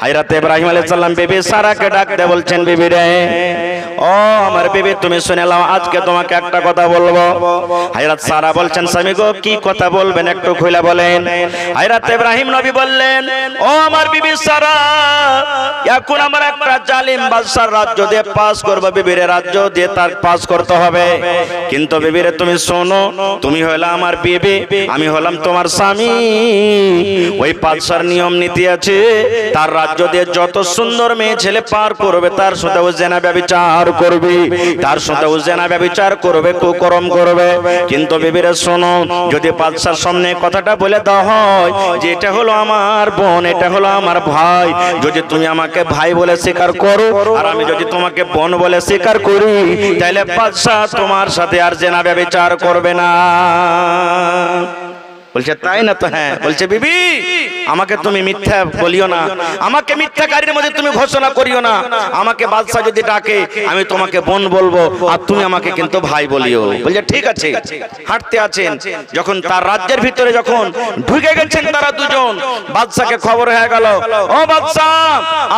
হযরত ইব্রাহিম আলাইহিস সালাম বিবি সারাকে ডাক দিয়ে বলছেন, বিবি রে, ও আমার বিবি, তুমি শুনে নাও, আজকে তোমাকে একটা কথা বলবো। হযরত সারা বলছেন, স্বামী গো, কি কথা বলবেন একটু খুলে বলেন। হযরত ইব্রাহিম নবী বললেন, ও আমার বিবি সারা, এখন আমার একটা জালিম বাদশার রাজ্য দিয়ে পাস করব, বিবিরে রাজ্য দিয়ে তার পাস করতে হবে। কিন্তু বিবিরে তুমি শোনো, তুমি হলো আমার বিবি, আমি হলাম তোমার স্বামী। ওই বাদশার নিয়ম নীতি আছে, তার রাজ্য দিয়ে যত সুন্দর মেয়ে ছেলে পার করবে তার সাথে ও জেনা ব্যভিচার করবে, তার সাথে ও জেনা ব্যভিচার করবে, কুকর্ম করবে। কিন্তু বিবিরে শোনো, যদি বাদশার সামনে কথাটা বলে দেওয়া হয় যে এটা হলো আমার বোন, এটা হলো আমার ভাই, যদি তুমি আমাকে ভাই বলে স্বীকার করো আর আমি যদি তোমাকে বোন বলে স্বীকার করি, তাহলে বাদশা তোমার সাথে আর জেনা ব্যভিচার করবে না। বলছে তাই না? তো হ্যাঁ। বলছে বিবি, আমাকে তুমি মিথ্যা বলিও না, আমাকে মিথ্যাকারীর মধ্যে তুমি ঘোষণা করিও না। আমাকে বাদশা যদি ডাকে আমি তোমাকে বোন বলবো, আর তুমি আমাকে কিন্তু ভাই বলিও। বলছে ঠিক আছে। হাঁটতে আছেন, যখন তার রাজ্যের ভিতরে যখন ঢুকে গেছেন তারা দুজন, বাদশাকে খবর হয়ে গেল, ও বাদশা,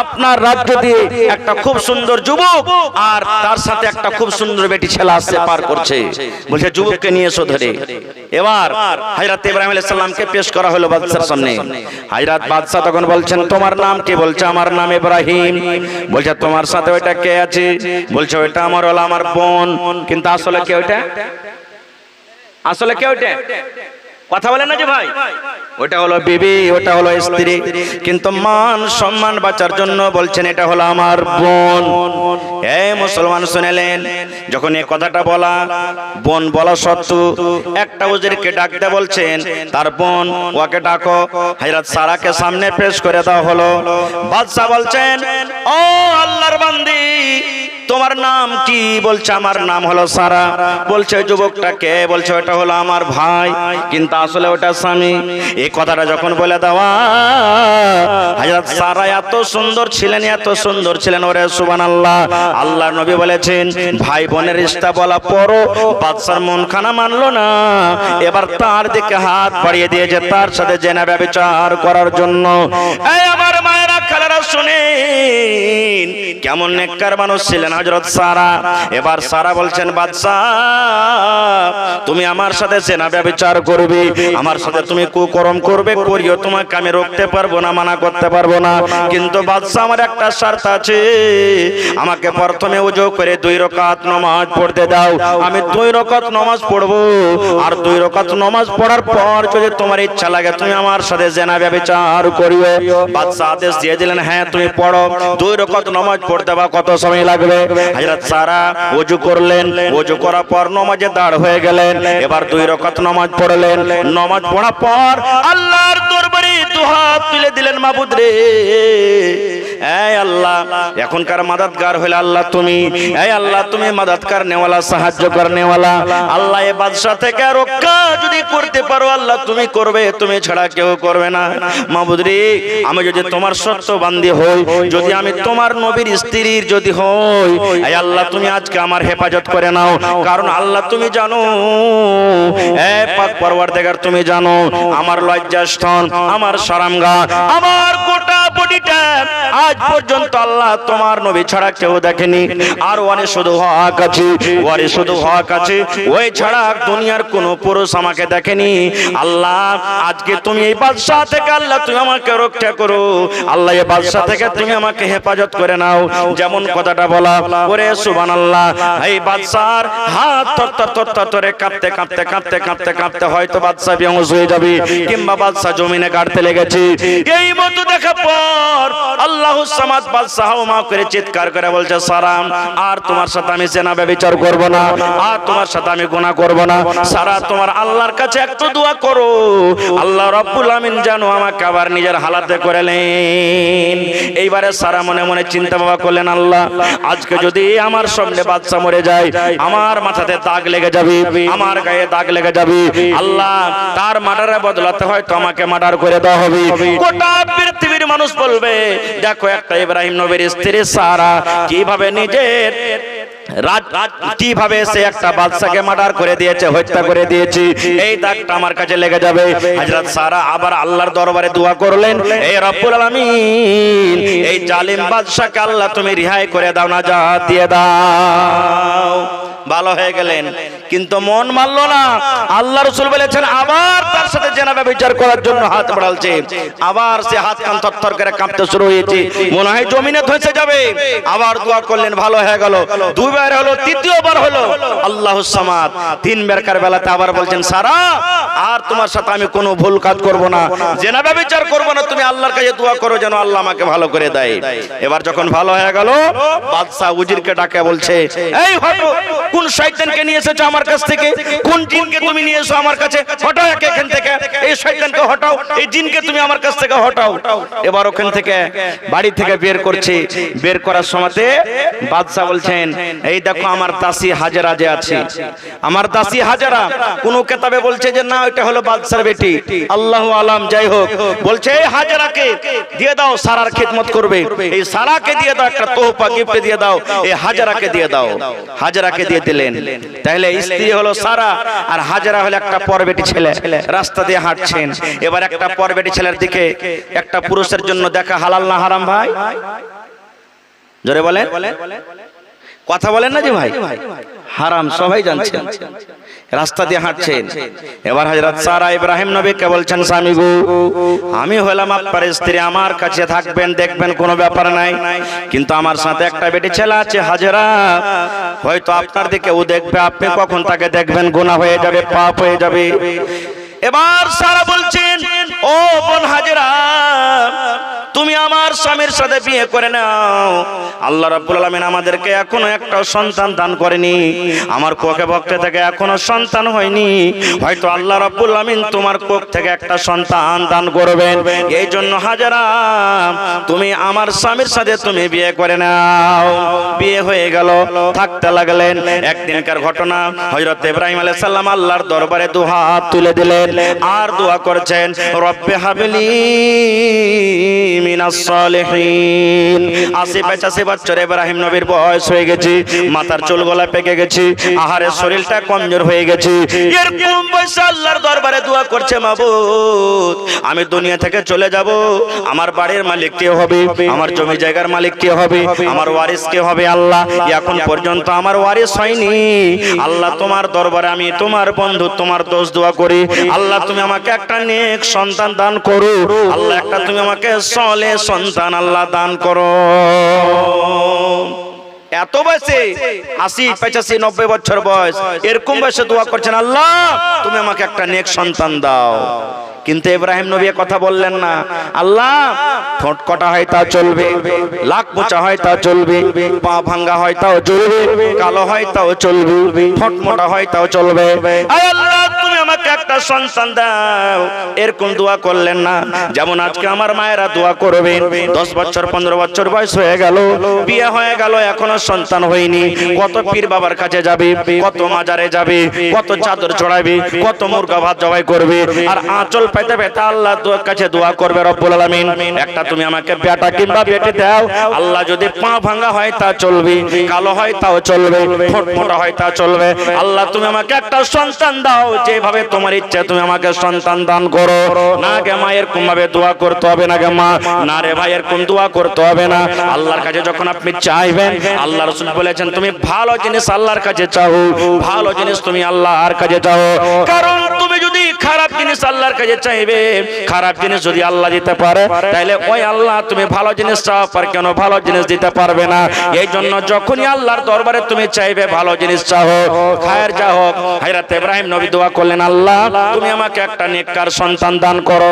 আপনার রাজ্য দিয়ে একটা খুব সুন্দর যুবক আর তার সাথে একটা খুব সুন্দর বেটি ছেলে আসছে, পার করছে। বলছে যুবককে নিয়ে এসো ধরে। এবার হযরত ইব্রাহিম আলাইহিস সালামকে পেশ করা হলো বাদশার সামনে। হযরত বাদশা তখন বলছেন, তোমার নাম কি? বলছে আমার নাম ইব্রাহিম। বলছে তোমার সাথে ওইটা কে আছে? বলছে ওইটা আমার হলো আমার বোন। কিন্তু আসলে কে ওইটা? আসলে কে ওইটা? কথা বলেন না যে ভাই, ওটা হলো বিবি, ওটা হলো স্ত্রী। কিন্তু মান সম্মান বাঁচার জন্য বলছেন এটা হলো আমার বোন। এই মুসলমান শুনেলেন, যখন এই কথাটা বলা, বোন বলা সত্ত্বেও একটা উজিরকে ডাকতে বলছেন, তার বোন, ওকে ডাকো। হযরত সারাকে সামনে পেশ করে দেওয়া হলো। বাদশা বলছেন, ও আল্লাহর বান্দি, তোমার নাম কি? বলছে আমার নাম হলো সারা। বলছে যুবকটা কে? বলছে ওটা হলো আমার ভাই, কিন্তু আসলে ওটা স্বামী। এই কথাটা যখন বলে দেওয়া, হযরত সারা এত সুন্দর ছিলেন, এত সুন্দর ছিলেন, ওরে সুবহানাল্লাহ। আল্লাহর নবী বলেছেন, ভাই বোনের রিশতা বলা পরও বাদশার মন খানা মানলো না। এবার তার দিকে হাত বাড়িয়ে দিয়েছে তার সাথে জেনা ব্যভিচার করার জন্য। এই আমার মায়েরা, খালারা শুনেন, কেমন নেককার মানুষ ছিলেন হযরত সারা। এবার সারা বলছেন, বাদশা, তুমি আমার সাথে জেনা ব্যভিচার করবে, আমার সাথে তুমি কুকর্ম করবে, করিও, তোমাকে আমি রোকতে পারবো না, মানা করতে পারবো না। কিন্তু বাদশা, আমার একটা শর্ত আছে, আমাকে প্রথমে ওযু করে 2 রাকাত নামাজ পড়তে দাও। আমি 2 রাকাত নামাজ পড়বো, আর 2 রাকাত নামাজ পড়ার পর যদি তোমার ইচ্ছা লাগে তুমি আমার সাথে জেনা ব্যভিচার করিও। বাদশা আদেশ দিয়ে দিলেন, হ্যাঁ তুমি পড়ো। 2 রাকাত নামাজ পড়তে বা কত সময় লাগবে? হযরত সারা ওযু করলেন, ওযু করার পর নামাজে দাঁড় হয়ে গেলেন। এবার 2 রাকাত নামাজ পড়লেন। নামাজ পড়ার পর আল্লাহর দরবারে দুহাত তুলে দিলেন, মাবুদ রে, এই আল্লাহ, এখনকার মাদতগার হইল আল্লাহ তুমি। এই আল্লাহ, তুমি মাদতকার নেওয়ালা, সাহায্য করনেওয়ালা। আল্লাহ, এই বাদশা থেকে রক্ষা যদি করতে পারো আল্লাহ তুমি করবে, তুমি ছাড়া কেউ করবে না। মাবুদ রে, আমি যদি তোমার সত্য বান্দি হই, যদি আমি তোমার নবীর স্ত্রীর যদি হই, এই আল্লাহ তুমি আজকে আমার হেফাজত করে নাও। কারণ আল্লাহ তুমি জানো, এ পাক পরওয়ারদিগার তুমি জানো, আমার লজ্জাস্থান, আমার শরমগাহ, আমার গোটা বডিটা আজ পর্যন্ত আল্লাহ তোমার নবী ছাড়া কেউ দেখেনি। আর ওরে শুধু হক আছে, ওরে শুধু হক আছে, ওই ছাড়া দুনিয়ার কোনো পুরুষ আমাকে দেখেনি। আল্লাহ, আজকে তুমি এই বাদশা থেকে আল্লাহ তুমি আমাকে রক্ষা করো। আল্লাহ, এই বাদশা থেকে তুমি আমাকে হেফাজত করে নাও। যেমন কথাটা বলা, ওরে সুবহানাল্লাহ, এই বাদশার হাত থরথর কাঁপতে কাঁপতে কাঁপতে কাঁপতে কাঁপতে হয়তো বাদশা বেহুঁশ হয়ে যাবে, কিংবা বাদশা জমিনে কাটতে লেগেছে। এই মতো দেখা পর আল্লাহুস সামাদ বাদশা হাওমা করে চিৎকার করে বলছে, সারাম, আর তোমার সাথে আমি জেনা ব্যভিচার করব না, আর তোমার সাথে আমি গুনাহ করব না। সারা, তোমার আল্লাহর কাছে একটু দোয়া করো, আল্লাহ রাব্বুল আমিন যেন আমাকে আবার নিজের হালাতে করেলেন। এইবারে সারা মনে মনে চিন্তা ভাবনা করলেন, আল্লাহ, আজকে যদি আমার সামনে বাদশা মরে যায়, আমার মাথাতে দাগ লেগে যাবে, আমার গায়ে দাগ লেগে যাবে। আল্লাহ, তার মার্ডারের বদলাতে হয়তো আমাকে মার্ডার করে দেওয়া হবে। গোটা পৃথিবীর মানুষ বলবে, দেখো একটা ইব্রাহিম নবীর স্ত্রী সারা কিভাবে নিজের কিভাবে সে একটা বাদশাকে মার্ডার করে দিয়েছে, হত্যা করে দিয়েছে। এই দাগটা আমার কাছে লেগে যাবে। হযরত সারা আবার আল্লাহর দরবারে দোয়া করলেন, হে রব্বুল আলামিন, জালিম বাদশাকে আল্লাহ তুমি রিহাই করে দাও, নাজাত দিয়ে দাও। ভালো হয়ে গেলেন, কিন্তু মন মানলো না। আল্লাহ রাসূল বলেছেন আবার তার সাথে জেনা ব্যভিচার করার জন্য হাত বাড়ালছে। আবার সে হাত কান থরথর করে কাঁপতে শুরু হয়েছে, মনে হয় জমিনে ধসে যাবে। আবার দোয়া করলেন, ভালো হয়ে গেল। দুইবার হলো, তৃতীয়বার হলো, আল্লাহুস সামাদ। তিনবার কার বেলাতে আবার বলছেন সারা, আর তোমার সাথে আমি কোনো ভুল কাজ করব না, জেনা ব্যভিচার করব না, তুমি আল্লাহর কাছে দোয়া করো যেন আল্লাহ আমাকে ভালো করে দেয়। এবার যখন ভালো হয়ে গেল, বাদশা উজিরকে ডাকে বলছে, এই হটো, কোন শয়তানকে নিয়ে এসেছো আমার কাছ থেকে? কোন জিনকে তুমি নিয়ে এসো আমার কাছে? হটাও একে এখান থেকে, এই শয়তানকে হটাও, এই জিনকে তুমি আমার কাছ থেকে হটাও। এবার ওখান থেকে বাড়ি থেকে বের করছে। বের করার সময়তে বাদশা বলছেন, এই দেখো আমার দাসী হাজেরা যে আছে, আমার দাসী হাজেরা। কোন কিতাবে বলছে যে না, এটা হলো বাদশার বেটি, আল্লাহু আলাম। যাই হোক, বলছে এই হাজেরাকে দিয়ে দাও, সারার খিদমত করবে। এই সারাকে দিয়ে দাও, একটা তোহফা গিফট দিয়ে দাও, এই হাজেরাকে দিয়ে দাও। হাজেরাকে দিয়ে দিলেন। তাহলে স্ত্রী হলো সারা, আর হাজেরা হলো একটা পরবেটি ছেলে। রাস্তা দিয়ে হাঁটছেন। এবার একটা পরবেটি ছেলের দিকে একটা পুরুষের জন্য দেখা হালাল না হারাম ভাই? জোরে বলেন, কথা বলেন না যে ভাই, হারাম সবাই জানছেন। রাস্তা দিয়ে হাঁটছেন। এবার হযরত সারা ইব্রাহিম নবীকে বলছেন, স্বামী গো, আমি হলাম আপনার স্ত্রী, আমার কাছে থাকবেন, দেখবেন, কোনো ব্যাপার নাই, কিন্তু আমার সাথে একটা বেটি ছেলে আছে হাজেরা, হয়তো আপনার দিকে ও দেখবে, আপনি কখন তাকে দেখবেন, গুনাহ হয়ে যাবে, পাপ হয়ে যাবে। এবার সারা বলছেন, ও বোন হাজেরা, তুমি আমার স্বামীর সাথে বিয়ে করে নাও। আল্লাহ রাব্বুল আলামিন আমাদেরকে এখনো একটা সন্তান দান করেনি, আমার কোকে ভক্তে থেকে এখনো সন্তান হয়নি, হয়তো আল্লাহ রাব্বুল আলামিন তোমার কোক থেকে একটা সন্তান দান করবেন। এই জন্য হাজেরা, তুমি আমার স্বামীর সাথে তুমি বিয়ে করে নাও। বিয়ে হয়ে গেল, থাকতে লাগলেন। একদিনকার ঘটনা, হযরত ইব্রাহিম আলাইহিস সালাম আল্লাহর দরবারে দুহাত তুলে দিলেন আর দোয়া করছেন, রব্বে হাবলি মিনাস সালিহিন। ৮০-৮৫ বছর ইব্রাহিম নবীর বয়স হয়ে গেছে, মাথার চুল গলা পেকে গেছে, আহারের শরীরটা কমজোর হয়ে গেছে। এরকম বয়সে আল্লাহর দরবারে দোয়া করছে, মাবুদ আমি দুনিয়া থেকে চলে যাব, আমার বাড়ির মালিক কে হবে, আমার জমি জায়গার মালিক কে হবে, আমার ওয়ারিস কে হবে? আল্লাহ এখন পর্যন্ত আমার ওয়ারিস হয়নি। আল্লাহ তোমার দরবারে আমি তোমার বন্ধু, তোমার দোস্ত দোয়া করি, আল্লাহ তুমি আমাকে একটা নেক সন্তান দান করো, আল্লাহ একটা তুমি আমাকে সলে সন্তান আল্লাহ দান করো। এত বয়সে ৮০-৮৫-৯০ বছর বয়স, এরকম বয়সে দোয়া করছেন, আল্লাহ তুমি আমাকে একটা নেক সন্তান দাও। কিন্তু ইব্রাহিম নবী কথা বললেন না, আল্লাহ ঠোঁট কটা হয় তা চলবে, লাক মোচা হয় তা চলবে, পা ভাঙ্গা হয় তাও চলবে, কালো হয় তাও চলবে, ঠোঁট মোটা হয় তাও চলবে, আল্লাহ তুমি আমাকে একটা সন্তান দাও। এরকম দোয়া করলেন না। যেমন আজকে আমার মায়েরা দোয়া করবেন, 10 বছর 15 বছর বয়স হয়ে গেল, বিয়ে হয়ে গেল, এখনো সন্তান হয়নি, কত পীর বাবার কাছে যাবে, কত মাজারে যাবে, কত চাদর চড়াবে, কত মুরগা ভাত জবাই করবে, আর আঁচল পেতে পেতে আল্লাহর কাছে দোয়া করবে, রব্বুল আলামিন একটা তুমি আমাকে বেটা কিংবা বেটি দাও। আল্লাহ যদি পা ভাঙা হয় তা চলবে, কালো হয় তাও চলবে, ঠোঁট মোটা হয় তা চলবে, আল্লাহ তুমি আমাকে একটা সন্তান দাও, যেভাবে তোমার ইচ্ছা তুমি আমাকে সন্তান দান করো। না গে মা, এরকম ভাবে দোয়া করতে হবে না গে মা, না রে ভাই, এরকম দোয়া করতে হবে না। আল্লাহর কাছে যখন আপনি চাইবেন, আল্লাহ রাসূল বলেছেন তুমি ভালো জিনিস আল্লাহর কাছে চাও, ভালো জিনিস তুমি আল্লাহর কাছে চাও। কারণ তুমি যদি খারাপ জিনিস আল্লাহর কাছে চাইবে, খারাপ জিনিস যদি আল্লাহ দিতে পারে, তাহলে ওই আল্লাহ তুমি ভালো জিনিস চাও পার কেন ভালো জিনিস দিতে পারবে না। এই জন্য যখনই আল্লাহর দরবারে তুমি চাইবে, ভালো জিনিস চাও, খায়ের চাও। হযরত ইব্রাহিম নবী দোয়া করলেন, আল্লাহ তুমি আমাকে একটা নেককার সন্তান দান করো।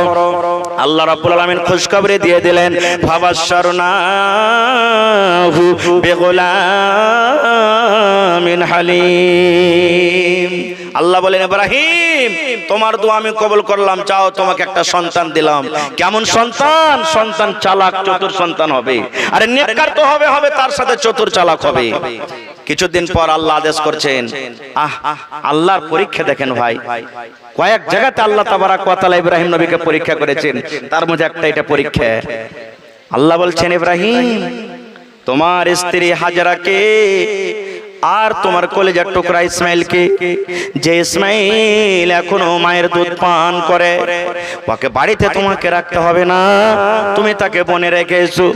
আল্লাহ রাব্বুল আলামিন খুশখবরি দিয়ে দিলেন, ফাবাশশারনাহু বিগুলামিন হালিম। আল্লাহ বলেন, ইব্রাহিম তোমার দোয়া আমি কবুল করলাম, চাও তোমাকে একটা সন্তান দিলাম। কেমন সন্তান? সন্তান চালাক চতুর সন্তান হবে। আরে নেককার তো হবে, হবে তার সাথে চতুর চালাক হবে। কিছুদিন পর আল্লাহ আদেশ করছেন, আল্লাহর পরীক্ষা দেখেন ভাই, কয়েক জায়গাতে আল্লাহ তাবারাক ওয়া তাআলা ইব্রাহিম নবীকে পরীক্ষা করেছেন, তার মধ্যে একটা এটা পরীক্ষা। আল্লাহ বলছেন, ইব্রাহিম তোমার স্ত্রী হাজরাকে আর তোমার কলেজার টুকরা ইসমাইলকে, যে ইসমাইল এখনো মায়ের দুধ পান করে, ওকে বাড়িতে তোমাকে রাখতে হবে না, তুমি তাকে বনে রেখে এসো।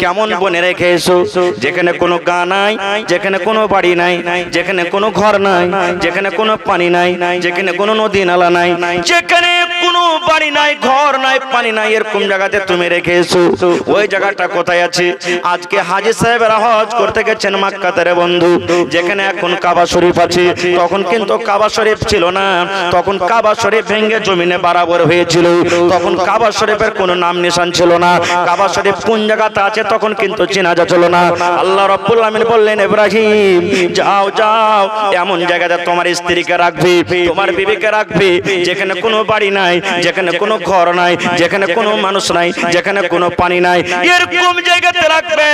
কেমন বনে রেখে এসো? যেখানে কোনো গা নাই, যেখানে কোনো বাড়ি নাই, যেখানে কোনো ঘর নাই, যেখানে কোনো পানি নাই, যেখানে কোনো নদী নালা নাই, যেখানে কোনো বাড়ি নাই, ঘর নাই, পানি নাই, এরকম জায়গাতে তুমি রেখে এসো। ওই জায়গাটা কোথায় আছে? আজকে হাজী সাহেবেরা হজ করতে গেছেন মক্কাতে রে বন্ধু, যেখানে এখন কাবা শরীফ আছে, তখন কিন্তু কাবা শরীফ ছিল না। তখন কাবা শরীফ ভেঙে জমিনে বরাবর হয়েছিল। তখন কাবা শরীফের কোনো নাম নিশান ছিল না। কাবা শরীফ কোন জায়গাতে আছে তখন কিন্তু চেনা যাচ্ছিল না। আল্লাহ রাব্বুল আমিন বললেন, ইব্রাহিম যাও যাও, এমন জায়গাতে তোমার স্ত্রীকে রাখবে, তোমার বিবিকে রাখবে, যেখানে কোনো বাড়ি নাই, যেখানে কোনো ঘর নাই, যেখানে কোনো মানুষ নাই, যেখানে কোনো পানি নাই, এরকম জায়গাতে রাখবে।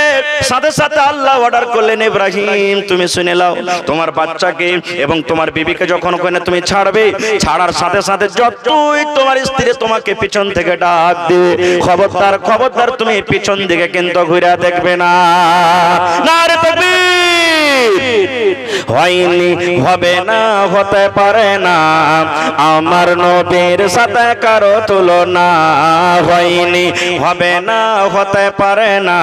সাথে সাথে আল্লাহ অর্ডার করলেন, ইব্রাহিম তুমি শুনে নাও, তোমার বাচ্চাকে এবং তোমার বিবিকে যখন ওখানে তুমি ছাড়বে, ছাড়ার সাথে সাথে যতই তোমার স্ত্রী তোমাকে পিছন থেকে ডাক দিবে, খবরদার খবরদার তুমি পিছন দিকে কিন্তু ঘুরে দেখবে না। নারে তাকবীর! হয়নি, হবে না, হতে পারে না আমার নবীর সাথে কারো তুলনা। হয়নি, হবে না, হতে পারে না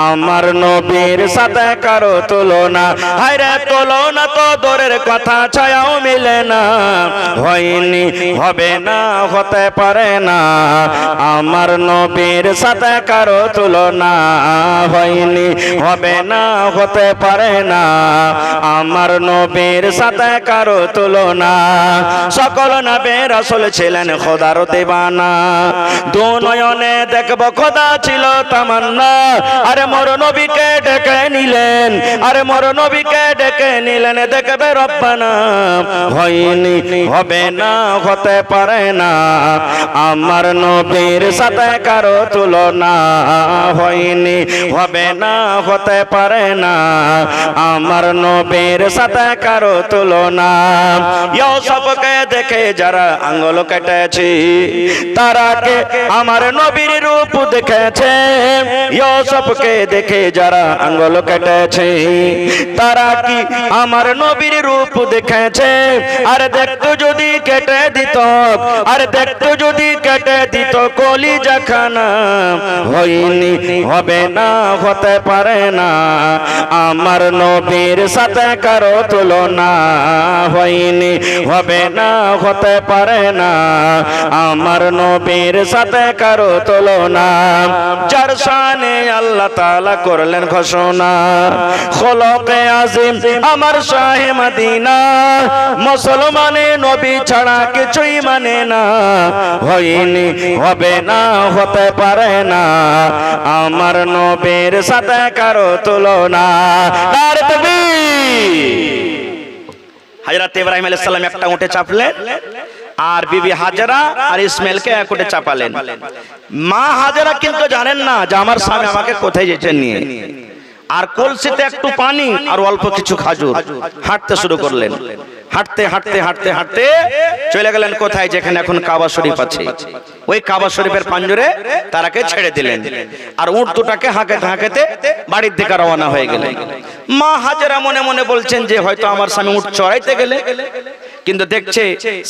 আমার নবীর সাথে কারো তুলনা। হায়রে তুলনা তো দূরের কথা, ছায়াও মিলে না। হয়নি, হবে না, হতে পারে না আমার নবীর সাথে কারো তুলনা। হয়নি, হবে না, হতে পারে না আমার নবীর সাথে কারো তুলনা। সকল নবী রাসূল ছিলেন খোদার দিবানা, দু নয়নে দেখব খোদা ছিল তামান্না। আরে মোর নবীকে ডেকে নিলেন, আরে মোর নবীকে ডেকে নিলেন, দেখবে রব্বানা। হয়নি, হবে না, হতে পারে না আমার নবীর সাথে কারো তুলনা। হয়নি, হবে না, হতে পারে না আমার নবীর সাথে কারো তুলনা। ইউসুফকে দেখে যারা আঙ্গুল কেটেছে, তারা কে আমার নবীর রূপ দেখেছে। ইউসুফকে দেখে যারা আঙ্গুল কেটেছে, তারা কি আমার নবীর রূপ দেখেছে? আর দেখতো যদি কেটে দিত, আর দেখতো যদি কেটে দিত কলিজা খানা। হয়নি, হবে না, হতে পারে না আমার নবীর সাথে কারো তুলনা। হয়নি, হবে না, হতে পারে না আমার নবীর সাথে কারো তুলনা। যার শানে আল্লাহ তাআলা করলেন ঘোষণা, খলকে আজিম আমার শাহে মদিনা, মুসলমানে নবী ছাড়া কিছুই মানে না। হয়নি, হবে না, হতে পারে না আমার নবীর সাথে কারো তুলনা। নারে তাকবীর! হযরত ইব্রাহিম আলাইহিস সালাম একটা উটে চাপলেন, আর বিবি হাজেরা আর ইসমাইলকে এক উটে চাপালেন। মা হাজেরা কিন্তু জানেন না যে আমার স্বামী আমাকে কোথায় যেতে নিয়ে। আর কলসিতে একটু পানি আর অল্প কিছু খাজুর, হাঁটতে শুরু করলেন। হাঁটতে হাঁটতে হাঁটতে হাঁটতে চলে গেলেন কোথায়? যেখানে এখন কাবা শরীফ আছে, ওই কাবা শরীফের পাঞ্জরে তারাকে ছেড়ে দিলেন। আর উট দুটাকে হাঁকাতে হাঁকাতে বাড়ির দিকে রওনা হয়ে গেলেন। মা হাজেরা মনে মনে বলছেন যে হয়তো আমার স্বামী উট চড়াইতে গেলে, কিন্তু দেখছে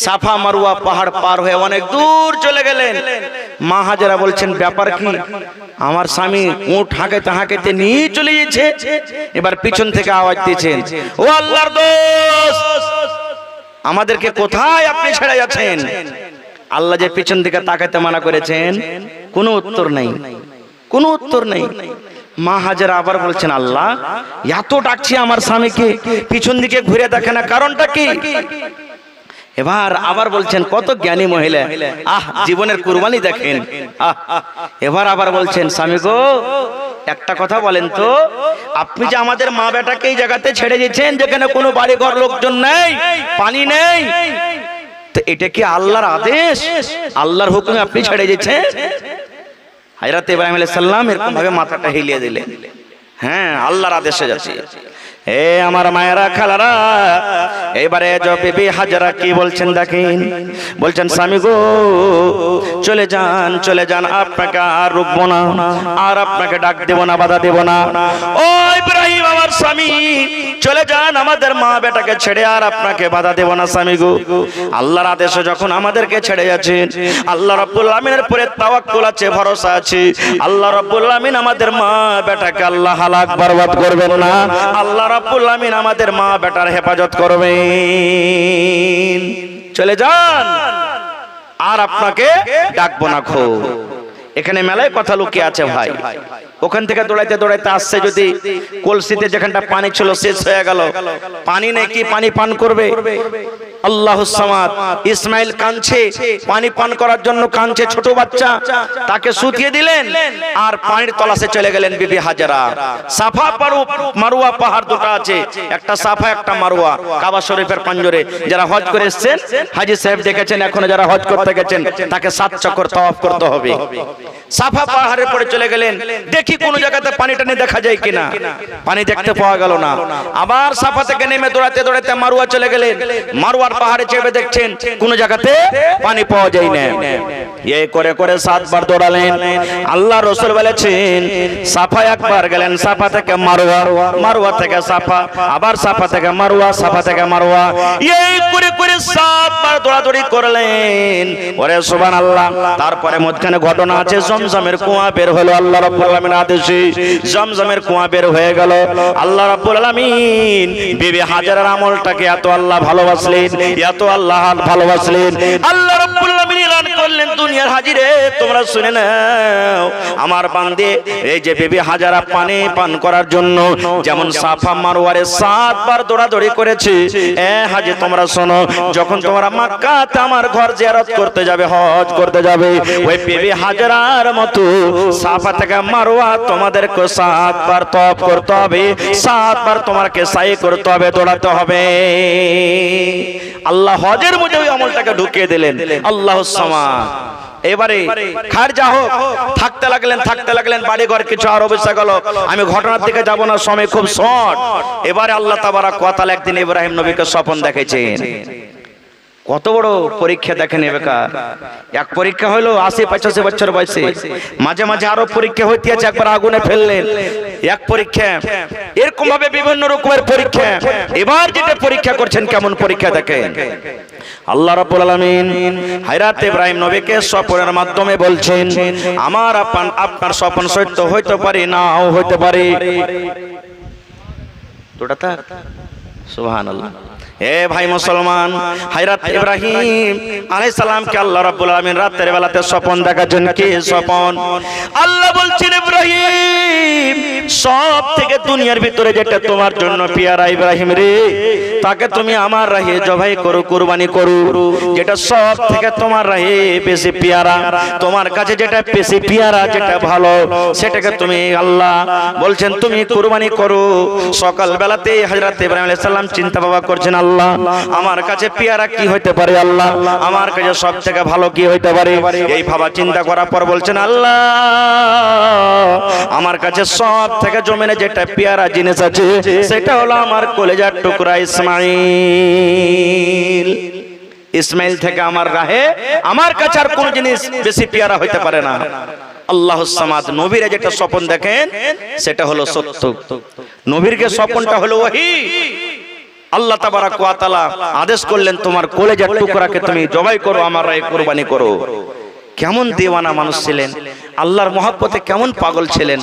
সাফা মারওয়া পাহাড় পার হয়ে অনেক দূর চলে গেলেন। মা হাজেরা বলছেন, ব্যাপার কি? আমার স্বামী উট হাঁকাতে হাঁকাতে নিয়ে চলে গেছে। এবার পিছন থেকে আওয়াজ দিয়েছেন, ও আল্লাহর দোস্ত, আমাদেরকে কোথায় আপনি ছেড়ে যাচ্ছেন? আল্লাহ যে পিছন দিকে তাকাতে মানা করেছেন, কোনো উত্তর নেই, কোনো উত্তর নেই। মা হাজেরা আবার বলছেন, আল্লাহ এত ডাকছি আমার স্বামীকে, পিছন দিকে ঘুরে দেখে না, কারণটা কি? এবার আবার বলছেন, কত জ্ঞানী মহিলা, আহ জীবনের কুরবানি দেখেন। এবার আবার বলছেন, স্বামী গো একটা কথা বলেন তো, আপনি যে আমাদের মা বেটাকে এই জায়গাতে ছেড়ে দিয়েছেন যেখানে কোনো বাড়ি ঘর লোকজন নেই, পানি নেই, তো এটা কি আল্লাহর আদেশ? আল্লাহর হুকুমে আপনি ছেড়ে দিয়েছেন? হযরত ইব্রাহিম আলাইহিস সালাম এরকম ভাবে মাথাটা হিলিয়ে দিলেন, হ্যাঁ আল্লাহর আদেশে যাচ্ছি। এ আমার মায়েরা খালারা, এবারে বিবি হাজেরা কি বলছেন দেখেন। বলছেন, স্বামী গো চলে যান, চলে যান, আপনাকে আর রুকবো না, আর আপনাকে ডাক দেব না, বাধা দেব না। ও ইব্রাহিম আমার স্বামী, চলে যান আমাদের মা বেটাকে ছেড়ে, আর আপনাকে বাধা দেব না স্বামী গো। আল্লাহর আদেশে যখন আমাদেরকে ছেড়ে যাচ্ছেন, আল্লাহ রাব্বুল আমিনের উপরে তাওয়াক্কুল আছে, ভরসা আছে। আল্লাহ রাব্বুল আমিন আমাদের মা বেটাকে আল্লাহ হালাক বরবাদ করবেন না। আল্লাহ রাব্বুল আমিন আমাদের মা বেটার হেফাজত করবেন। চলে যান, আর আপনাকে ডাকবো না খো। এখানে মেলায় কথা লুকিয়ে আছে ভাই। ওখান থেকে দৌড়াইতে দৌড়াইতে আসছে, যদি কলসিতে যেখানটা পানি ছিল শেষ হয়ে গেল, পানি নেই, কি পানি পান করবে? আল্লাহুস সামাদ। ইসমাইল কাঁদছে, পানি পান করার জন্য কাঁদছে, ছোট বাচ্চা, তাকে শুকিয়ে দিলেন আর পানির তলাশে চলে গেলেন বিবি হাজেরা। সাফা মারওয়া পাহাড় দুটো আছে, একটা সাফা একটা মারওয়া, কাবা শরীফের পাঞ্জরে। যারা হজ করে এসেছেন, হাজী সাহেব দেখেছেন, এখনো যারা হজ করতে গেছেন তাকে 7 চক্কর তাওয়াফ করতে হবে। সাফা পাহাড়ের পরে চলে গেলেন, দেখি কোন জায়গাতে পানি টানি দেখা যায় কিনা। পানি দেখতে পাওয়া গেল না। আবার সাফা থেকে নেমে দৌড়াতে দৌড়াতে মারওয়া চলে গেলেন। মারওয়ার পাহাড়ে চেপে দেখছেন কোন জায়গাতে পানি পাওয়া যায় না। এই করে করে 7 বার দৌড়ালেন। আল্লাহ রাসূল বলেছেন, সাফা একবার গেলেন, সাফা থেকে মারওয়া, মারওয়া থেকে সাফা, আবার সাফা থেকে মারওয়া, সাফা থেকে মারওয়া। এই করে করে 7 বার দৌড়াদৌড়ি করলেন। ওরে সুবহানাল্লাহ। তারপরে মধ্যখানে ঘটনা আছে, জমজমের কুয়া বের হলো আল্লাহ রাব্বুল আলামিনের আদেশে। জমজমের কুয়া বের হয়ে গেল। আল্লাহ রাব্বুল আলামিন বিবি হাজেরার আমলটাকে এত আল্লাহ ভালোবাসলেন, এত আল্লাহ ভালোবাসলেন। আল্লাহ রাব্বুল আলামিন এলান করলেন, দুনিয়ার হাজিরে তোমরা শুনে নাও, আমার বান্দে এই যে বিবি হাজেরা পানি পান করার জন্য যেমন সাফা মারওয়ারে 7 বার দৌড়াদৌড়ি করেছে, হাজী তোমরা শোনো, যখন তোমরা মক্কাতে আমার ঘর জিয়ারত করতে যাবে, হজ করতে যাবে, ওই বিবি হাজেরার মতো সাফা থেকে মারওয়া তোমাদেরকে 7 বার তওয়াফ করতে হবে, 7 বার তোমাকে সাই করতে হবে, দৌড়াতে হবে। আল্লাহ হজের মধ্যে ওই আমলটাকে ঢুকিয়ে দিলেন। আল্লাহুস সামাদ। এবারে খারজা হোক, থাকতে লাগলেন বাড়ি ঘর কিছু আর অবস্থা গেল। আমি ঘটনার দিকে যাব না, সময় খুব শর্ট। এবারে আল্লাহ তাবারাক ওয়া তাআলা একদিন ইব্রাহিম নবীকে স্বপ্ন দেখাইছেন। কত বড় পরীক্ষা দেখেন এবেকার। এক পরীক্ষা হলো 80-85 বছর বয়সে, মাঝে মাঝে আরো পরীক্ষা হইতে আছে, একবার আগুনে ফেললেন, এক পরীক্ষা। এরকম ভাবে বিভিন্ন রকমের পরীক্ষা। এবার যেটা পরীক্ষা করছেন, কেমন পরীক্ষা দেখেন। আল্লাহ রাব্বুল আলামিন হযরত ইব্রাহিম নবীকে স্বপ্নের মাধ্যমে বলছেন, আমার আপনার স্বপ্ন সত্য হইতে পারে, নাও হইতে পারে। তোটা সুবহানাল্লাহ। এ ভাই মুসলমান, হযরত ইব্রাহিম আলাইহিস সালামকে আল্লাহ রাব্বুল আলামিন রাতের বেলাতে স্বপ্ন দেখাচ্ছেন। কি স্বপ্ন? আল্লাহ বলছেন, ইব্রাহিম সব থেকে দুনিয়ার ভিতরে যেটা তোমার জন্য পিয়ারা ইব্রাহিম রে, তাকে তুমি আমার রাহে জবাই করো, কুরবানি করো। যেটা সব থেকে তোমার রাহে বেশি পিয়ারা, তোমার কাছে যেটা বেশি পিয়ারা, যেটা ভালো, সেটাকে তুমি আল্লাহ বলছেন তুমি কুরবানি করো। সকাল বেলাতে হযরত ইব্রাহিম আলাইহিস সালাম চিন্তা ভাবনা করছেন, আল্লাহ আমার কাছে পিয়ারা কি হইতে পারে, আল্লাহ আমার কাছে সব থেকে ভালো কি হইতে পারে। এই ভাবা চিন্তা করার পর বলছেন, আল্লাহ আমার কাছে সব থেকে জমিনে যেটা পিয়ারা জিনিস আছে, সেটা হলো আমার কলিজার টুকরা ইসমাইল। ইসমাইল থেকে আমার রাহে আমার কাছে আর কোন জিনিস বেশি পিয়ারা হইতে পারে না। আল্লাহুস সামাদ। নবীরা যেটা স্বপ্ন দেখেন সেটা হলো সত্য। নবীরকে স্বপ্নটা হলো ওহী। আল্লাহ তাবারাক ওয়া তাআলা আদেশ করলেন, তোমার কলিজার টুকরাকে তুমি জবাই করো, আমার রাহে কুরবানি করো। কেমন দেওয়ানা মানুষ ছিলেন, আল্লাহর মহব্বতে কেমন পাগল ছিলেন।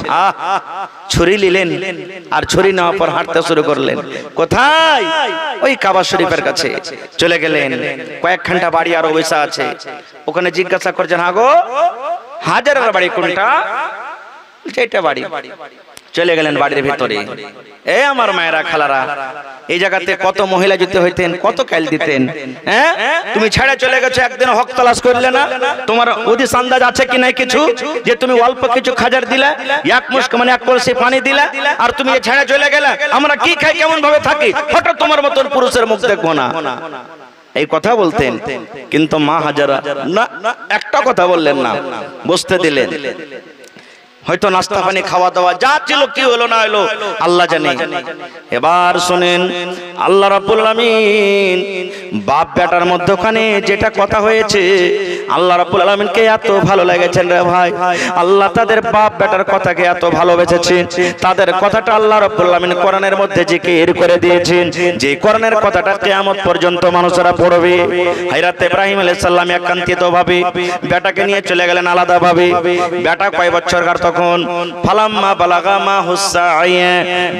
ছুরি নিলেন আর ছুরি নেওয়ার পর হাঁটতে শুরু করলেন। কোথায়? ওই কাবা শরীফের কাছে চলে গেলেন। কয়েক ঘন্টা বাড়ি আর বসে আছে। ওখানে জিজ্ঞাসা করছেন, হাগো হাজেরার বাড়ি কোনটা? এটা বাড়ি। চলে গেলেন বাড়ির ভিতরে। এ আমার মায়েরা, খালারা, এই জায়গাতে কত মহিলা যেতে হইতেন, কত কাল দিতেন। হ্যাঁ, তুমি ছেড়ে চলে গেছো, একদিন হক তালাশ করলে না? তোমার ওদিস আন্দাজ আছে কি নাই কিছু, যে তুমি অল্প কিছু খাজার দিলা, এক মুষ্ক মানে এক কলসি পানি দিলা, আর তুমি ছেড়ে চলে গেলে? আমরা কি খাই, কেমন ভাবে থাকি, হঠাৎ তোমার মতন পুরুষের মুখ দেখবো না। এই কথা বলতেন। কিন্তু মা হাজেরা না, একটা কথা বললেন না, বসতে দিলেন। হয়তো নাস্তা পানি খাওয়া দাওয়া যা ছিল, কি হলো না হলো আল্লাহ জানে। এবার শুনেন, আল্লাহ রাব্বুল আলামিন বাপ বেটার মধ্যখানে যেটা কথা হয়েছে, আল্লাহ রাব্বুল আলামিনকে এত ভালো লেগেছেন রে ভাই, আল্লাহ তাদের বাপ বেটার কথাকে এত ভালোবেসেছেন, তাদের কথাটা আল্লাহ রাব্বুল আলামিন কোরআনের মধ্যে জিকির করে দিয়েছেন, যে কোরআনের কথাটা কিয়ামত পর্যন্ত মানুষেরা পড়বে। হযরত ইব্রাহিম আলাইহিস সালাম একান্তিতভাবে বেটাকে নিয়ে চলে গেলেন আলাদাভাবে। বেটা কয় বছরকার তখন? ফালাম্মা বালাগা মা হুসাইয়া,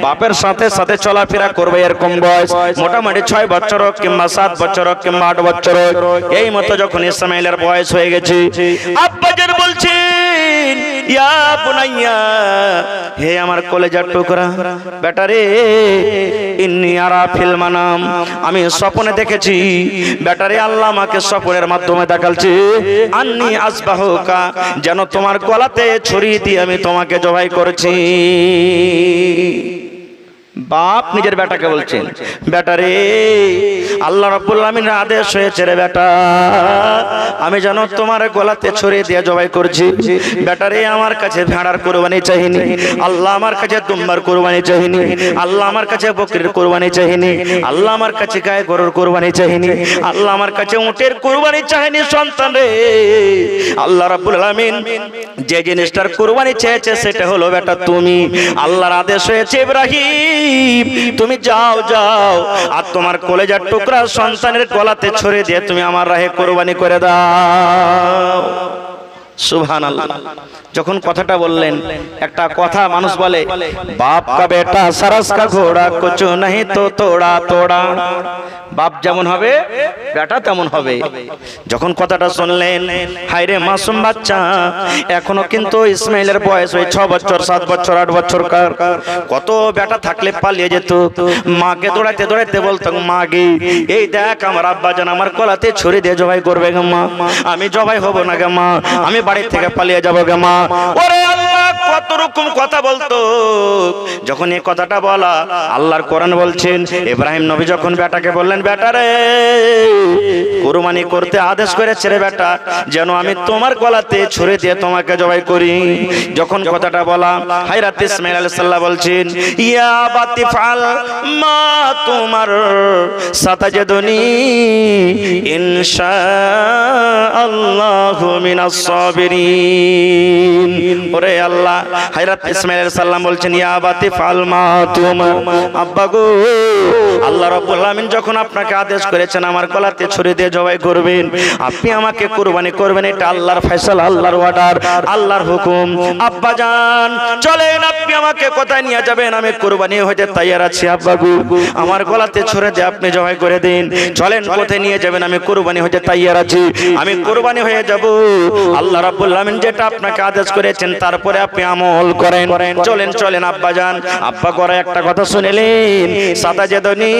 বাপের সাথে সাথে চলাফেরা করবে এরকম বয়স, মোটামুটি 6 বছর হোক কিংবা 7 বছর হোক কিংবা 8 বছর হোক, এই মতো যখন ইসমাঈলের বয়স হয়ে গেছে, আব্বাজান বলছেন ইয়া বুনাইয়া, হে আমার কলেজার টুকরা বেটা রে, ইন্নী আরা ফিল মানাম, আমি স্বপ্নে দেখেছি বেটা রে, আল্লাহ আমাকে স্বপ্নের মাধ্যমে দেখালছে, আন্নী আসবাহুকা, যেন তোমার গলাতে ছুরি দিয়ে আমি তোমাকে জবাই করেছি। বাপ নিজের বেটাকে বলছেন, বেটা রে আল্লাহ রাব্বুল আলামিনের আদেশ হয়েছে রে বেটা, আমি যেন তোমার গলাতে ছুরি দিয়ে জবাই করছি। বেটা রে আমার কাছে ভেড়ার কুরবানি চাইনি, আল্লাহ আমার কাছে দুম্বার কুরবানি চাইনি, আল্লাহ আমার কাছে বকরির কুরবানি চাইনি, আল্লাহ আমার কাছে গায়ে গরুর কুরবানি চাইনি, আল্লাহ আমার কাছে উটের কুরবানি চাইনি। সন্তান রে আল্লাহ রাব্বুল আলামিন যে জিনিসটার কুরবানি চেয়েছে সেটা হলো বেটা তুমি। আল্লাহর আদেশ হয়েছে ইব্রাহিম তুমি যাও যাও আর তোমার কলেজার টুকরা সন্তানের গলাতে ছুরি দিয়ে তুমি আমার রাহে কুরবানি করে দাও। সুবহানাল্লাহ। যখন কথাটা বললেন, একটা কথা মানুষ বলে, বাপ কা বেটা সরস কা ঘোড়া কুছ नहीं তো তোড়া তোড়া, বাপ যেমন হবে বেটা তেমন হবে। যখন কথাটা শুনলেন, হায়রে মাসুম বাচ্চা, এখনো কিন্তু ইসমাইলের বয়স ওই 6 বছর 7 বছর 8 বছর কার, কত বেটা থাকলে পালিয়ে যেত, মাকে দৌড়াইতে দৌড়াইতে বলতো, মা গে এই দেখ আমার আব্বাজান আমার গলাতে ছুরি দিয়ে জবাই করবে গে মা, আমি জবাই হব না গে মা, আমি বাড়ি থেকে পালিয়ে যাব গে মা। ওরে আল্লাহ কত রকম কথা বলতো। যখন এই কথাটা বলা, আল্লাহর কোরআন বলছেন, ইব্রাহিম নবী যখন বেটাকে বললেন, বেটা রে কুরবানি করতে আদেশ করেছে রে বেটা, যেন আমি তোমার গলাতে ছুরি দিয়ে তোমাকে জবাই করি। যখন কথাটা বলা, হযরত ইসমাঈল আলাইহিস সালাম বলছেন, ইয়া বাতি ফাল মা তোমার সাতাজদুনি ইনশাআল্লাহু মিনাস সাবিরিন। ওরে আল্লাহ, হযরত ইসমাঈল আলাইহিস সালাম বলছেন, ইয়া বাতি ফাল মা তোমার, আব্বা গো আল্লাহ রাব্বুল আলামিন যখন আপনাকে আদেশ করেছেন আমার গলাতে ছুরি দিয়ে জবাই করবেন, আপনি আমাকে কুরবানি করবেন, এটা আল্লাহর ফয়সালা, আল্লাহর অর্ডার, আল্লাহর হুকুম। আব্বা জান চলেন, আপনি আমাকে কোথায় নিয়ে যাবেন, আমি কুরবানি হতে তৈয়ার আছি। আব্বা গো আমার গলাতে ছুরি দিয়ে আপনি জবাই করে দিন, চলেন কোথায় নিয়ে যাবেন, আমি কুরবানি হতে তৈয়ার আছি, আমি কুরবানি হয়ে যাব। আল্লাহ রাব্বুল আলামিন যেটা আপনাকে আদেশ করেছেন তারপরে আপনি আমল করেন, চলেন চলেন আব্বা জান। আব্বা করে একটা কথা শুনলেন, সাতাজদুনি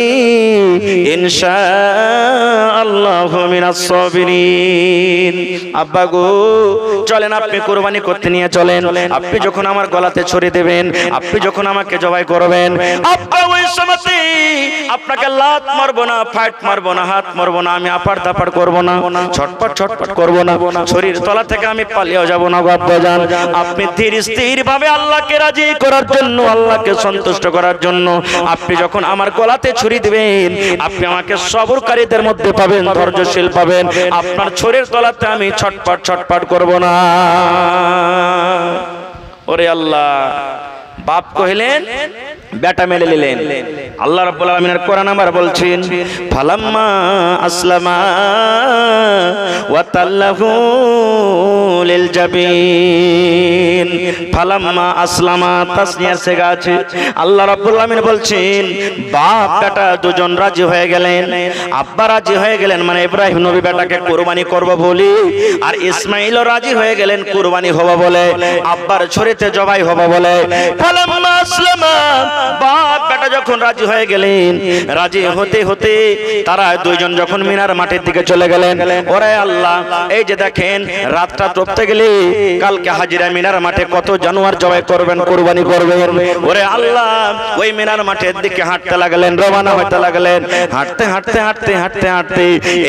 ইনশাআল্লাহু মিনাস সাবিরিন। আব্বা গো চলেন, আপনি কুরবানি করতে নিয়ে চলেন, আপনি যখন আমার গলাতে ছুরি দেবেন, আপনি যখন আমাকে জবাই করবেন, আব্বা ওই সময়তে আপনাকে লাত মারবো না, ফাইট মারবো না, হাত মারবো না, আমি আপাড় দাপাড় করবো না, ছটপট ছটপট করবো না, ছুরির তলা থেকে আমি পালিয়ে যাব না গো আব্বা জান। আপনি ধীর স্থির ভাবে আল্লাহকে রাজি করার জন্য, আল্লাহকে সন্তুষ্ট করার জন্য আপনি যখন আমার গলাতে ছুরি দিবেন, আপনি আমাকে সবরকারীদের মধ্যে পাবেন, ধৈর্যশীল পাবেন, আপনার ছুরির তলাতে আমি ছটপট ছটপট করব না। ওরে আল্লাহ, বাপ কহিলেন, বেটা মেনে নিলেন। আল্লাহ রাব্বুল আলামিনের কোরআন আবার বলছেন, ফালাম্মা আসলামা ওয়া তাল্লাহু লিল জাবিন। ফালাম্মা আসলামা তাসনিয়ার সিগা আছে। আল্লাহ রাব্বুল আলামিন বলছেন, বাপ বেটা দুজন রাজি হয়ে গেলেন, আব্বা রাজি হয়ে গেলেন, মানে ইব্রাহিম নবী বেটাকে কুরবানি করব বলি, আর ইসমাঈলও রাজি হয়ে গেলেন কুরবানি হবে বলে, আব্বার ছুরিতে জবাই হবে বলে। ফালাম্মা আসলামা, বাপ বেটা যখন রাজি হয়ে গেলেন, রাজি হতে হতে তারা দুইজন যখন মিনার মাঠের দিকে চলে গেলেন। ওরে আল্লাহ, এই যে দেখেন রাতটা টপতে গেলে কালকে হাজিরা মিনার মাঠে কত জানোয়ার জবাই করবেন, কুরবানি করবেন। ওরে আল্লাহ, ওই মিনার মাঠের দিকে হাঁটতে লাগলেন, রওনা হতে লাগলেন, হাঁটতে হাঁটতে হাঁটতে হাঁটতে হাঁটতে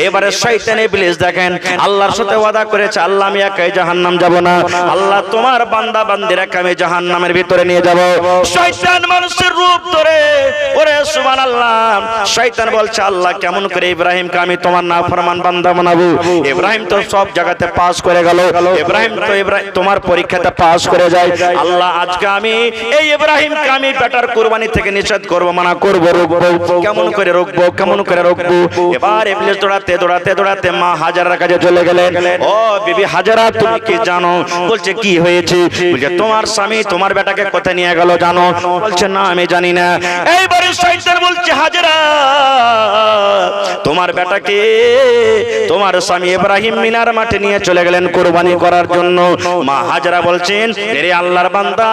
এবারে শয়তান ইবলিস দেখেন আল্লাহর সাথে ওয়াদা করেছে, আল্লাহ আমি একাই জাহান্নাম যাব না, আল্লাহ তোমার বান্দা বান্দিরাকে আমি জাহান্নামের ভিতরে নিয়ে যাব। শয়তান মানুষের রূপ ধরে ওরে সুবহানাল্লাহ, শয়তান বলছে আল্লাহ কেমন করে ইব্রাহিমকে আমি তোমার নাফরমান বান্দা বানাবো? ইব্রাহিম তো সব জায়গাতে পাস করে গেল, ইব্রাহিম তোমার পরীক্ষাতে পাস করে যায়। আল্লাহ আজকে আমি এই ইব্রাহিমকে আমি বেটার কুরবানি থেকে নিষেধ করব, মানা করব, রোকবো। কেমন করে রোকবো, কেমন করে রোকবো? এবার ইবলিস দৌড়াতে দৌড়াতে দৌড়াতে মা হাজারার কাছে চলে গেলেন। ও বিবি হাজারা, তুমি কি জানো? বলছে কি হয়েছে? বলছে তোমার স্বামী তোমার বেটাকে কোথায় নিয়ে গেল জানো? বলছে না আমি জানি না। এইবারে শয়তান বলছে হাজারা, তোমার বেটাকে তোমার স্বামী ইব্রাহিম মিনার মাঠে নিয়ে চলে গেলেন কুরবানি করার জন্য। মা হাজারা বলছেন এরে আল্লাহর বান্দা,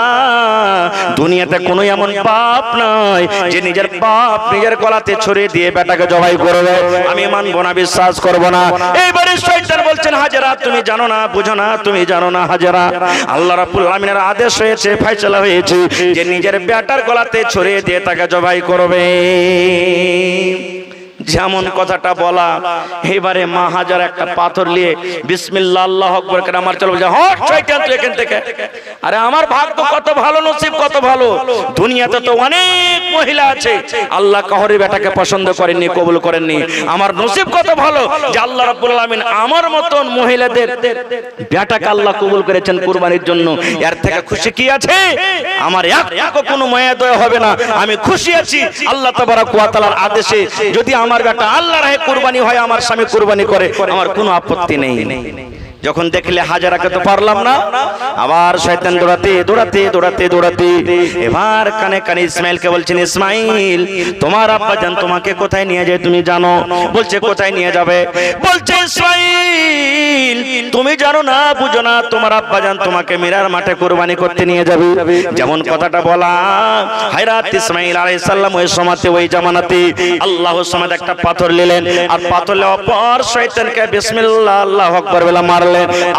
দুনিয়াতে কোনো এমন পাপ নাই যে নিজের পাপ নিজের গলাতে ছড়িয়ে দিয়ে বেটাকে জবাই করবে। আমি মানবো না, বিশ্বাস করব না। এইবারে শয়তান বলছেন হাজারা, তুমি জানো না, বুঝো না, তুমি জানো না হাজারা, আল্লাহ রাব্বুল আলামিনের আদেশ হয়েছে, ফয়সালা হয়েছে যে নিজের বেটার গলাতে ছড়িয়ে দিয়ে তাকে জবাই করবে। যেমন কথাটা বলা, এবারে মা হাজার একটা পাথর নিয়ে বিসমিল্লাহ আল্লাহু আকবার করে আমার চলে বলছে হট শয়তান তুই এখান থেকে। আরে আমার ভাগ্য কত ভালো, নসিব কত ভালো, দুনিয়াতে তো অনেক মহিলা আছে, আল্লাহ কাহরি বেটাকে পছন্দ করেননি, কবুল করেননি। আমার নসিব কত ভালো যে আল্লাহ রাব্বুল আলামিন আমার মতন মহিলাদের বেটাকে আল্লাহ কবুল করেছেন কুরবানির জন্য। এর থেকে খুশি কি আছে? আমার একটু কোনো মায়া দয়া হবে না, আমি খুশি আছি আল্লাহ তাবারাক ওয়া তাআলার আদেশে। যদি আমার বেটা আল্লাহর রাহে কুরবানি হয়, আমার স্বামী কুরবানি করে, আমার কোনো আপত্তি নেই। যখন দেখলে হাজারাকে তো পারলাম না, আবার শয়তান দৌড়াতে দৌড়াতে দৌড়াতে দৌড়াতে এবার কানে কানে ইসমাইলকে বলছেন ইসমাইল তোমার আব্বাজান তোমাকে কোথায় নিয়ে যায় তুমি জানো? বলছে কোথায় নিয়ে যাবে? বলছে ইসমাইল তুমি জানো না, বুঝো না, তোমার আব্বাজান তোমাকে মিরার মাঠে কুরবানি করতে নিয়ে যাবে। যেমন কথাটা বলা, হযরত ইসমাইল আলাইহিস সালাম ওই সময়তে ওই জামানাতে আল্লাহর সামনে একটা পাথর নিলেন, আর পাথর নেওয়ার পর শয়তানকে বিসমিল্লাহ আল্লাহু আকবার বলে মারলেন।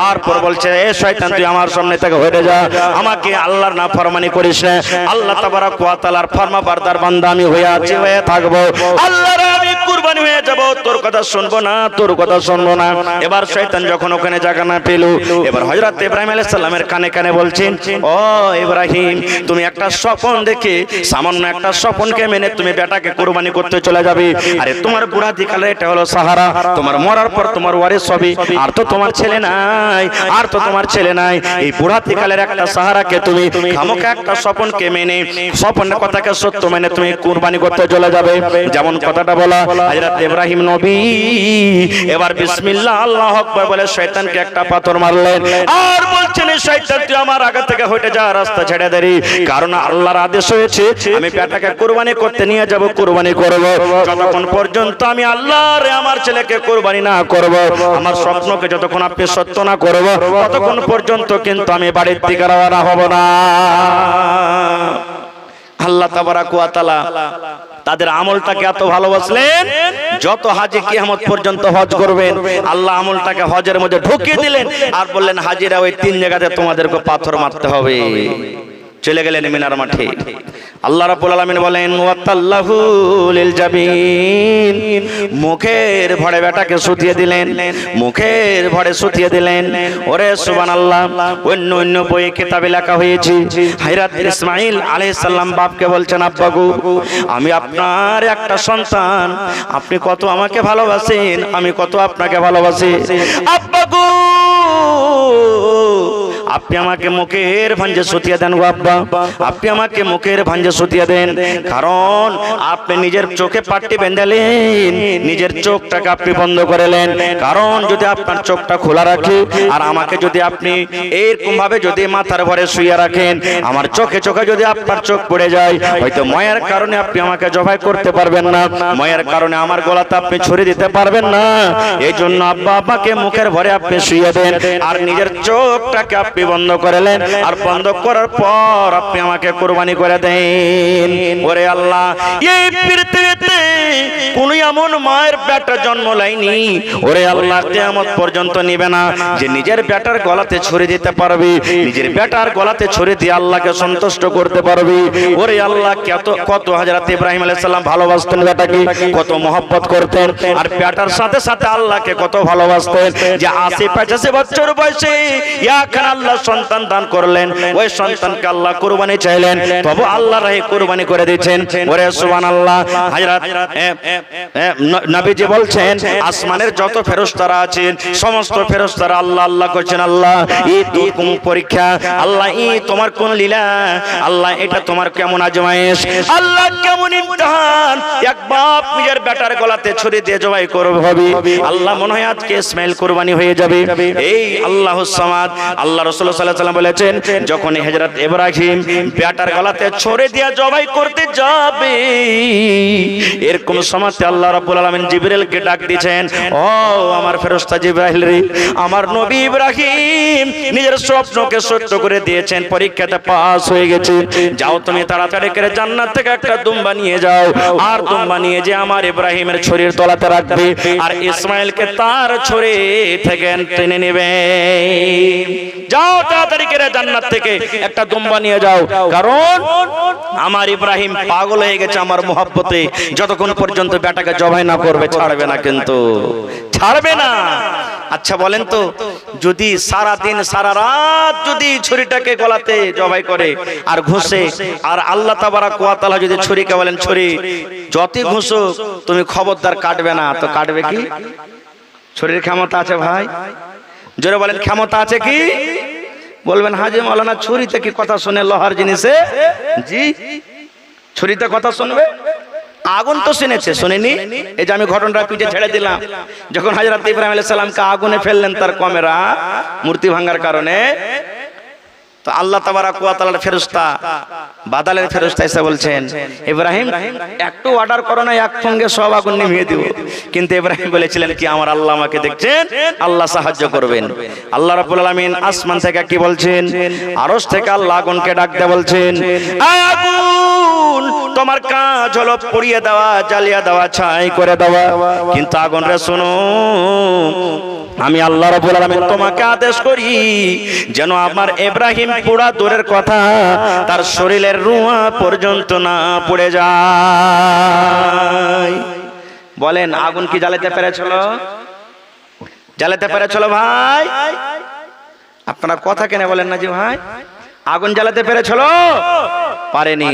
আর পর বলছে এ শয়তান তুই আমার সামনে থেকে হটে যা, আমাকে আল্লাহর নাফরমানি করিস না, আল্লাহ তাবারাক ওয়া তাআলার ফরমাবরদার বান্দা আমি হয়ে আছি, হয়ে থাকবো, আল্লাহর আমি কুরবানি হয়ে যাব, তোর কথা শুনবো না, তোর কথা শুনবো না। এবার শয়তান যখন ওখানে জায়গা না পেল, এবার হযরত ইব্রাহিম আলাইহিস সালামের কানে কানে বলছেন ও ইব্রাহিম তুমি একটা স্বপ্ন দেখে, সামান্য একটা স্বপ্নকে মেনে তুমি বেটাকে কুরবানি করতে চলে যাবে। আরে তোমার বুড়াতি কালে এটা হলো সাহারা, তোমার মরার পর তোমার ওয়ারিস হবে, আর তো তোমার ছেলে নাই, আর তো তোমার ছেলে নাই। এই বুড়াতি কালের একটা সাহারাকে তুমি খামোকা একটা স্বপ্নকে মেনে, স্বপ্নের কথাকে সত্য মেনে তুমি কুরবানি করতে চলে যাবে। যেমন কথাটা বলা, হযরত ইব্রাহিম নবী এবার বিসমিল্লাহ আল্লাহু আকবার বলে শয়তানকে একটা পাথর মারলেন, আর বলছেন শয়তান তুই আমার আগে থেকে হটে যা, রাস্তা ছেড়ে দে, কারণ আল্লাহর আদেশ হয়েছে আমি বেটাকে কুরবানি করতে নিয়ে যাব, কুরবানি করব। যতক্ষণ পর্যন্ত আমি আল্লাহর আমার ছেলেকে কুরবানি না করব, আমার স্বপ্নকে যতক্ষণ আপনি সত্য না করব, ততক্ষণ পর্যন্ত কিন্তু আমি বাড়ির দিকে রওনা হব না। আল্লাহ তাবারাক ওয়া তাআলা তাদের আমলটাকে এত ভালোবাসলেন, যত হাজি কিয়ামত পর্যন্ত হজ করবেন আল্লাহ আমলটাকে হজের মধ্যে ঢুকিয়ে দিলেন, আর বললেন হাজিরা ওই 3 জায়গাতে তোমাদেরকে পাথর মারতে হবে। চলে গেলেন মিনার মাঠে। আল্লাহ রাব্বুল আলামিন বলেন ওয়াতাল্লাহু লিল জাবিন, মুখের ভরে বেটাকে শুতিয়ে দিলেন, মুখের ভরে শুতিয়ে দিলেন। ওরে সুবহানাল্লাহ, অন্য অন্য বইয়ে কিতাবে লেখা হয়েছে হযরত ইসমাঈল আলাইহিস সালাম বাপকে বলছেন আব্বা গো আমি আপনার একটা সন্তান, আপনি কত আমাকে ভালোবাসেন, আমি কত আপনাকে ভালোবাসি, আব্বা গো আপনি আমাকে মুখের ভাঁজে শুতিয়ে দেন গো আব্বা, আপনি আমাকে মুখের ভাঁজে শুতিয়ে দেন, কারণ আপনি নিজের চোখে পাট্টি বেঁধেলেন, নিজের চোখটাকে আপনি বন্ধ করলেন, কারণ যদি আপনার চোখটা খোলা রাখে আর আমাকে যদি আপনি এরকম ভাবে যদি মাথার ভরে শুয়ে রাখেন, আমার চোখে চোখে যদি আপনার চোখ পড়ে যায়, হয়তো ময়ার কারণে আপনি আমাকে জবাই করতে পারবেন না, ময়ার কারণে আমার গলাতে আপনি ছুরি দিতে পারবেন না। এই জন্য আব্বা আমাকে মুখের ভরে আপনি শুয়ে দেন, আর নিজের চোখটাকে আপনি বন্ধ করলেন, আর বন্ধ করার পর আপনি আমাকে কুরবানি করে দেন। ওরে আল্লাহ, এই পৃথিবীতে কোন এমন মায়ের বেটা জন্ম লাইনি ওরে আল্লাহ কিয়ামত পর্যন্ত নিবে না যে নিজের বেটার গলাতে ছুরি দিতে পারবে, নিজের বেটার গলাতে ছুরি দিয়ে আল্লাহকে সন্তুষ্ট করতে পারবে। ওরে আল্লাহ কত হযরত ইব্রাহিম আলাইহিস সালাম ভালোবাসতেন বেটাকে, কত মহব্বত করতেন, আর বেটার সাথে সাথে আল্লাহকে কত ভালোবাসতেন যে ৮০-৮৫ বছর বয়সে এখন আল্লাহ সন্তান দান করলেন। ওই সন্তানকে আল্লাহ কুরবানি চাইলেন, তবু আল্লাহ রাহে কুরবানি করে দিয়েছেন। ওরে সুবহানাল্লাহ। হযরত নবীজি বলছেন আসমানের যত ফেরেশতারা আছেন সমস্ত ফেরেশতারা আল্লাহ আল্লাহ করছেন, আল্লাহ এই তো কোন পরীক্ষা, আল্লাহ এই তোমার কোন লীলা, আল্লাহ এটা তোমার কেমন আজমাইশ, আল্লাহ কেমন ইমতিহান। এক বাপ নিজের বেটার গলাতে ছুরি দিয়ে জবাই করবে হবে, আল্লাহ মনে হয় আজকে ইসমাইল কুরবানি হয়ে যাবে। এই আল্লাহুস সামাদ। আল্লাহ রাসূল সাল্লাল্লাহু আলাইহি ওয়াসাল্লাম বলেছেন যখন হযরত ইব্রাহিম বেটার গলাতে ছুরি দিয়ে জবাই করতে যাবে এরকম সময়তে আল্লাহ রাব্বুল আলামিন জিবরিলকে ডাক দিয়েছেন, ও আমার ফেরেশতা জিবরাইল রে, আমার নবী ইব্রাহিম নিজের স্বপ্নকে সত্য করে দিয়েছেন, পরীক্ষাতে পাস হয়ে গেছে, যাও তুমি তাড়াতাড়ি করে জান্নাত থেকে একটা দুম্বা নিয়ে যাও, আর দুম্বা নিয়ে যে আমার ইব্রাহিমের ছুরির তলাতে রাখবে আর ইসমাইলকে তার ছুরি থেকে টেনে নেবে। যাও তাড়াতাড়ি করে জান্নাত থেকে একটা দুম্বা নিয়ে যাও, কারণ আমার ইব্রাহিম পাগল হয়ে গেছে আমার মহব্বতে, যতক্ষণ পর্যন্ত বেটাকে জবাই না করবে ছাড়বে না, কিন্তু ছাড়বে না। আচ্ছা বলেন তো, যদি সারা দিন সারা রাত যদি ছুরিটাকে গলাতে জবাই করে আর ঘুষে, আর আল্লাহ তাবারাক ওয়া তাআলা যদি ছুরিকে বলেন ছুরি যতই ঘুষো তুমি খবরদার কাটবে না, তো কাটবে কি? ছুরির ক্ষমতা আছে ভাই? জোরে বলেন ক্ষমতা আছে কি? বলবেন হাজী মাওলানা ছুরিতে কি কথা শুনে লোহার জিনিসে? জি, ছুরিতে কথা শুনবে। আগুন তো শুনেছে, শুনেনি? এই যে আমি ঘটনাটা পিঠে ছেড়ে দিলাম, যখন হযরত ইব্রাহিম আলাইহিস সালামকে আগুনে ফেললেন তার কমেরা মূর্তি ভাঙার কারণে, তো আল্লাহ তাবারাক ওয়া তাআলার ফেরেশতা বাদালের ফেরেশতা এসে বলছেন ইব্রাহিম একটু অর্ডার করো না, এক সঙ্গে সব আগুন নিভিয়ে দেব। কিন্তু ইব্রাহিম বলেছিলেন কি আমার আল্লাহ আমাকে দেখছেন, আল্লাহ সাহায্য করবেন। আল্লাহ রাব্বুল আলামিন আসমান থেকে কি বলছেন, আরশ থেকে আল্লাহ আগুনকে ডাক দিয়ে বলছেন, আগুন তোমার কাজ হলো পুড়িয়ে দেওয়া, জ্বালিয়ে দেওয়া, ছাই করে দেওয়া, কিন্তু আগুন রে শোনো, আমি আল্লাহ রাব্বুল আলামিন তোমাকে আদেশ করি যেন আমার ইব্রাহিম পোড়া দূরের কথা তার শরীরের রুয়া পর্যন্ত না পড়ে যায়। বলেন আগুন কি জ্বালাতে পেরেছিল? জ্বালাতে পেরেছিল ভাই? আপনারা কথা কেন বলেন না যে ভাই? আগুন জ্বালাতে পেরেছিল? পারেনি।